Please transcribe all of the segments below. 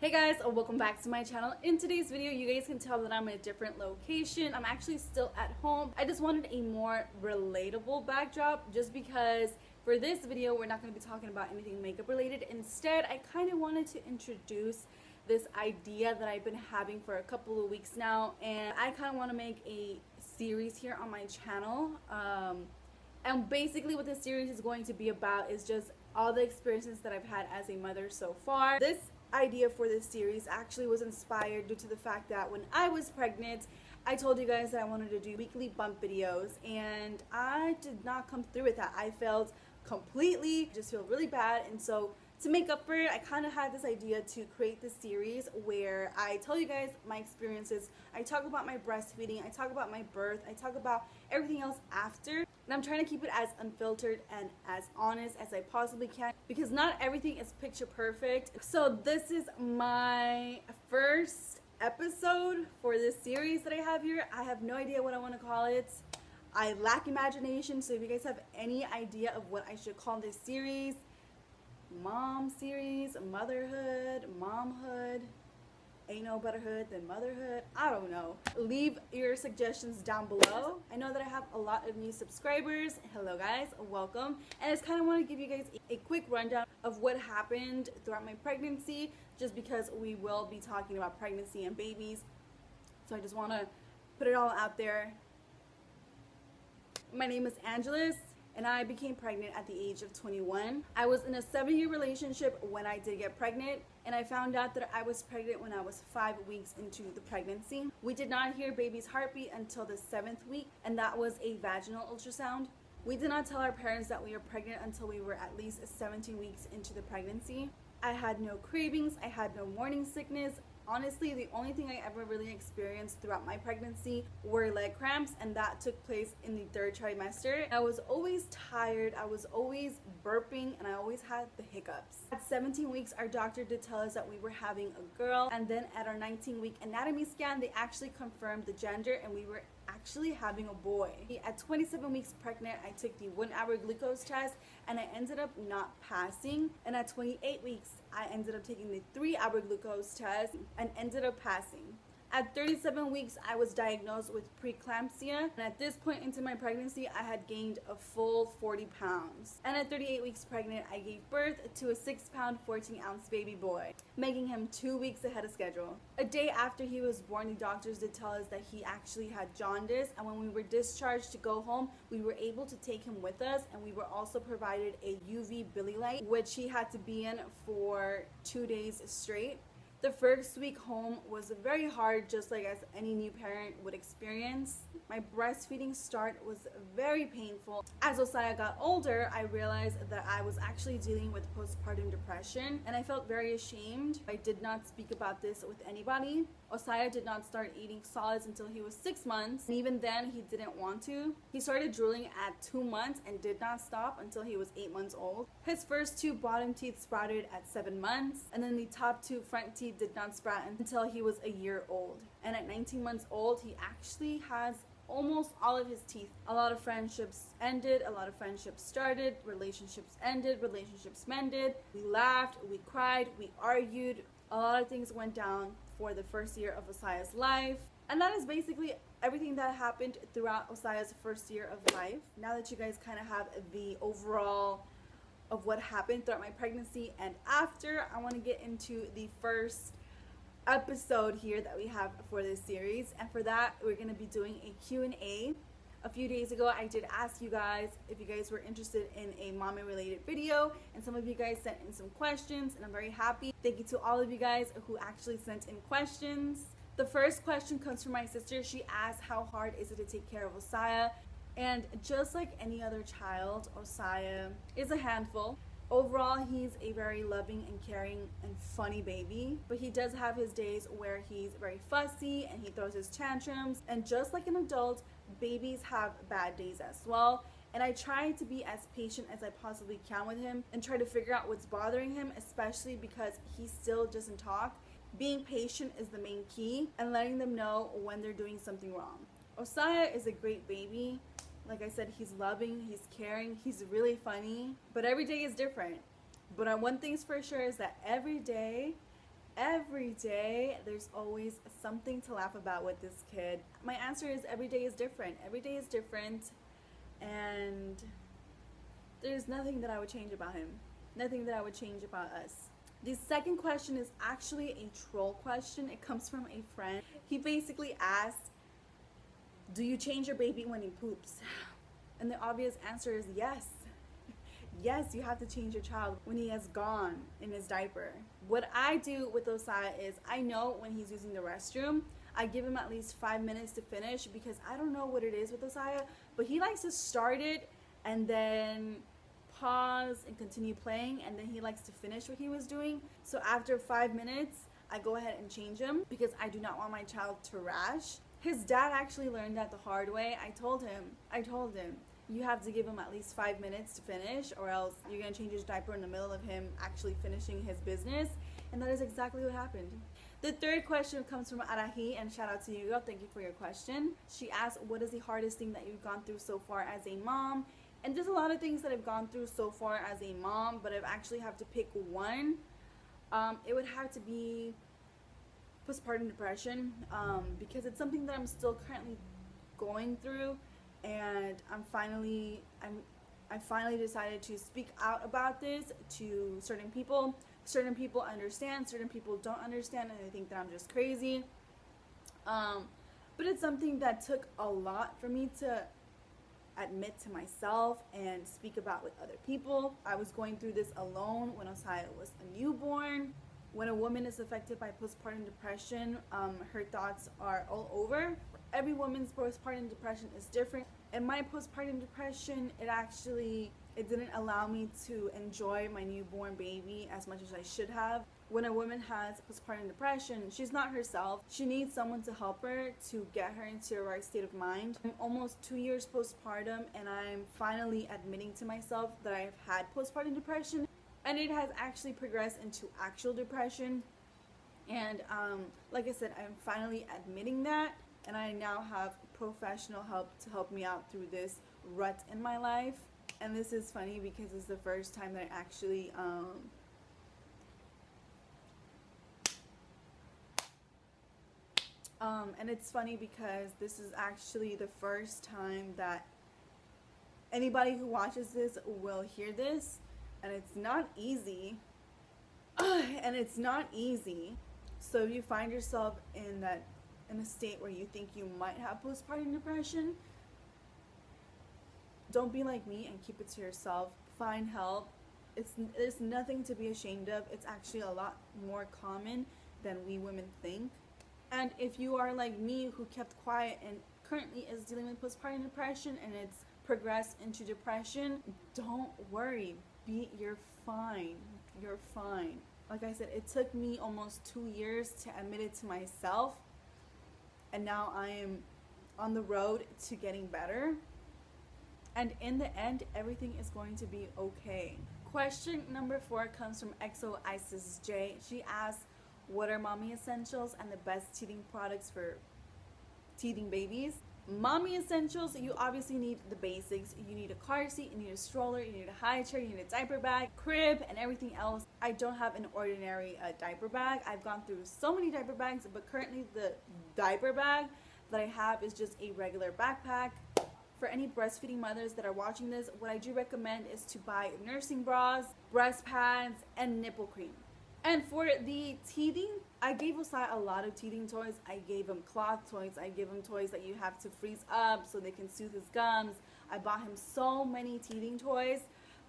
Hey guys, welcome back to my channel. In today's video, you guys can tell that I'm in a different location. I'm actually still at home. I just wanted a more relatable backdrop just because for this video, we're not going to be talking about anything makeup related. Instead, I kind of wanted to introduce this idea that I've been having for a couple of weeks now, and I kind of want to make a series here on my channel. And basically what this series is going to be about is just all the experiences that I've had as a mother so far. This idea for this series actually was inspired due to the fact that when I was pregnant, I told you guys that I wanted to do weekly bump videos, and I did not come through with that. I failed completely, just feel really bad, and so to make up for it, I kind of had this idea to create this series where I tell you guys my experiences. I talk about my breastfeeding, I talk about my birth, I talk about everything else after. And I'm trying to keep it as unfiltered and as honest as I possibly can because not everything is picture perfect. So this is my first episode for this series that I have here. I have no idea what I want to call it. I lack imagination, so if you guys have any idea of what I should call this series, mom series, motherhood, momhood, ain't no better hood than motherhood, I don't know. Leave your suggestions down below. I know that I have a lot of new subscribers. Hello guys, welcome. And I just kind of want to give you guys a quick rundown of what happened throughout my pregnancy, just because we will be talking about pregnancy and babies. So I just want to put it all out there. My name is Angeles, and I became pregnant at the age of 21. I was in a 7-year relationship when I did get pregnant, and I found out that I was pregnant when I was 5 weeks into the pregnancy. We did not hear baby's heartbeat until the 7th week, and that was a vaginal ultrasound. We did not tell our parents that we were pregnant until we were at least 17 weeks into the pregnancy. I had no cravings, I had no morning sickness. Honestly, the only thing I ever really experienced throughout my pregnancy were leg cramps, and that took place in the 3rd trimester. I was always tired, I was always burping, and I always had the hiccups. At 17 weeks, our doctor did tell us that we were having a girl, and then at our 19-week anatomy scan, they actually confirmed the gender, and we were actually having a boy. At 27 weeks pregnant, I took the 1-hour glucose test, and I ended up not passing. And at 28 weeks, I ended up taking the 3-hour glucose test and ended up passing. At 37 weeks, I was diagnosed with preeclampsia, and at this point into my pregnancy, I had gained a full 40 pounds. And at 38 weeks pregnant, I gave birth to a 6-pound, 14-ounce baby boy, making him 2 weeks ahead of schedule. A day after he was born, the doctors did tell us that he actually had jaundice, and when we were discharged to go home, we were able to take him with us, and we were also provided a UV Billy light, which he had to be in for 2 days straight. The first week home was very hard, just like as any new parent would experience. My breastfeeding start was very painful. As Osiah got older, I realized that I was actually dealing with postpartum depression, and I felt very ashamed. I did not speak about this with anybody. Osiah did not start eating solids until he was 6 months, and even then he didn't want to. He started drooling at 2 months and did not stop until he was 8 months old. His first 2 bottom teeth sprouted at 7 months, and then the top 2 front teeth did not sprout until he was a year old. And at 19 months old, he actually has almost all of his teeth. A lot of friendships ended, a lot of friendships started, relationships ended, relationships mended. We laughed, we cried, we argued. A lot of things went down for the first year of Osiah's life. And that is basically everything that happened throughout Osiah's first year of life. Now that you guys kind of have the overall of what happened throughout my pregnancy and after, I want to get into the first episode here that we have for this series. And for that, we're going to be doing a Q&A. A few days ago, I did ask you guys if you guys were interested in a mommy related video, and some of you guys sent in some questions, and I'm very happy. Thank you to all of you guys who actually sent in questions. The first question comes from my sister. She asked, how hard is it to take care of Osiah? And just like any other child, Osiah is a handful. Overall, he's a very loving and caring and funny baby, but he does have his days where he's very fussy and he throws his tantrums. And just like an adult, babies have bad days as well. And I try to be as patient as I possibly can with him and try to figure out what's bothering him, especially because he still doesn't talk. Being patient is the main key, and letting them know when they're doing something wrong. Osiah is a great baby. Like I said, he's loving, he's caring, he's really funny, but every day is different. But one thing's for sure is that every day Every day, there's always something to laugh about with this kid. My answer is every day is different. Every day is different, and there's nothing that I would change about him. Nothing that I would change about us. The second question is actually a troll question. It comes from a friend. He basically asked, do you change your baby when he poops? And the obvious answer is yes. Yes, you have to change your child when he has gone in his diaper. What I do with Osai is I know when he's using the restroom, I give him at least 5 minutes to finish, because I don't know what it is with Osai, but he likes to start it and then pause and continue playing, and then he likes to finish what he was doing. So after 5 minutes, I go ahead and change him, because I do not want my child to rash. His dad actually learned that the hard way. I told him, you have to give him at least 5 minutes to finish, or else you're going to change his diaper in the middle of him actually finishing his business. And that is exactly what happened. The third question comes from Arahi, and shout out to you, girl. Thank you for your question. She asked, what is the hardest thing that you've gone through so far as a mom? And there's a lot of things that I've gone through so far as a mom, but I've actually have to pick one. It would have to be postpartum depression, because it's something that I'm still currently going through, and I finally decided to speak out about this to certain people. Certain people understand, certain people don't understand, and they think that I'm just crazy. But it's something that took a lot for me to admit to myself and speak about with other people. I was going through this alone when Osaya was a newborn. When a woman is affected by postpartum depression, her thoughts are all over. Every woman's postpartum depression is different. And my postpartum depression, it didn't allow me to enjoy my newborn baby as much as I should have. When a woman has postpartum depression, she's not herself. She needs someone to help her to get her into a right state of mind. I'm almost 2 years postpartum, and I'm finally admitting to myself that I've had postpartum depression, and it has actually progressed into actual depression. And like I said, I'm finally admitting that, and I now have professional help to help me out through this rut in my life. And this is funny because it's the first time that I actually and it's funny because this is actually the first time that anybody who watches this will hear this, and it's not easy. And it's not easy. So if you find yourself in a state where you think you might have postpartum depression, don't be like me and keep it to yourself. Find help. There's nothing to be ashamed of. It's actually a lot more common than we women think. And if you are like me, who kept quiet and currently is dealing with postpartum depression and it's progressed into depression, don't worry. You're fine. You're fine. Like I said, it took me almost 2 years to admit it to myself, and now I am on the road to getting better. And in the end, everything is going to be okay. Question number 4 comes from XO Isis J. She asks, what are mommy essentials and the best teething products for teething babies? Mommy essentials, you obviously need the basics. You need a car seat, you need a stroller, you need a high chair, you need a diaper bag, crib, and everything else. I don't have an ordinary diaper bag. I've gone through so many diaper bags, but currently the diaper bag that I have is just a regular backpack. For any breastfeeding mothers that are watching this, what I do recommend is to buy nursing bras, breast pads, and nipple cream. And for the teething, I gave Osai a lot of teething toys. I gave him cloth toys. I give him toys that you have to freeze up so they can soothe his gums. I bought him so many teething toys.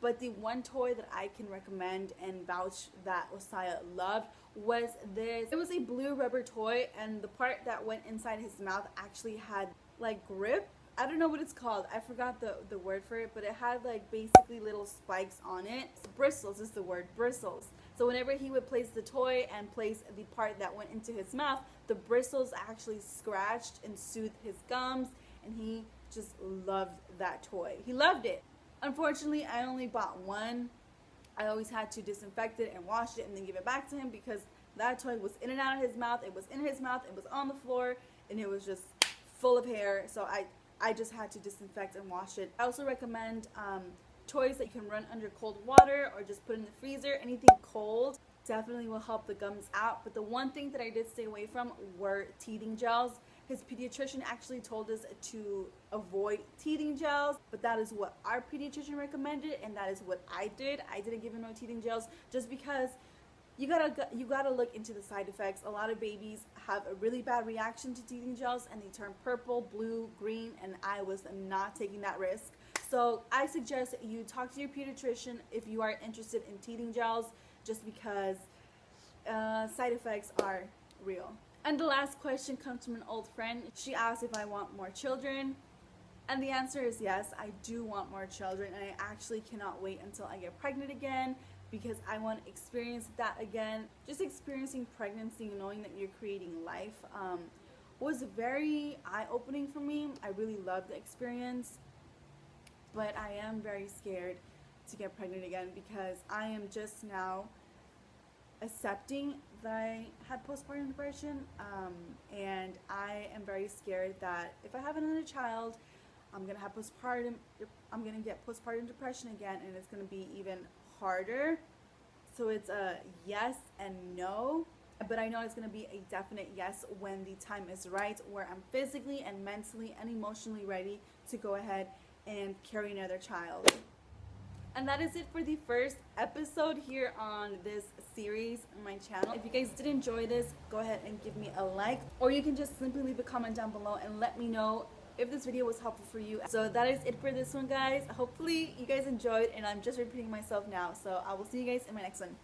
But the one toy that I can recommend and vouch that Osai loved was this. It was a blue rubber toy, and the part that went inside his mouth actually had like grip. I don't know what it's called. I forgot the word for it, but it had like basically little spikes on it. Bristles is the word, bristles. So whenever he would place the toy and place the part that went into his mouth, the bristles actually scratched and soothed his gums, and he just loved that toy. He loved it. Unfortunately, I only bought one. I always had to disinfect it and wash it and then give it back to him because that toy was in and out of his mouth. It was in his mouth, it was on the floor, and it was just full of hair. So I just had to disinfect and wash it. I also recommend toys that you can run under cold water or just put in the freezer, anything cold. definitely will help the gums out. But the one thing that I did stay away from were teething gels. His pediatrician actually told us to avoid teething gels, but that is what our pediatrician recommended, and that is what I did. I didn't give him no teething gels just because you gotta look into the side effects. A lot of babies have a really bad reaction to teething gels and they turn purple, blue, green, and I was not taking that risk. So I suggest you talk to your pediatrician if you are interested in teething gels, just because side effects are real. And the last question comes from an old friend. She asked if I want more children. And the answer is yes, I do want more children. And I actually cannot wait until I get pregnant again, because I want to experience that again. Just experiencing pregnancy and knowing that you're creating life was very eye-opening for me. I really loved the experience. But I am very scared to get pregnant again, because I am just now accepting that I had postpartum depression, and I am very scared that if I have another child, I'm gonna get postpartum depression again, and it's gonna be even harder. So it's a yes and no, but I know it's gonna be a definite yes when the time is right, where I'm physically and mentally and emotionally ready to go ahead and carry another child. And that is it for the first episode here on this series on my channel. If you guys did enjoy this, go ahead and give me a like, or you can just simply leave a comment down below and let me know if this video was helpful for you. So that is it for this one, guys. Hopefully you guys enjoyed, and I'm just repeating myself now. So I will see you guys in my next one.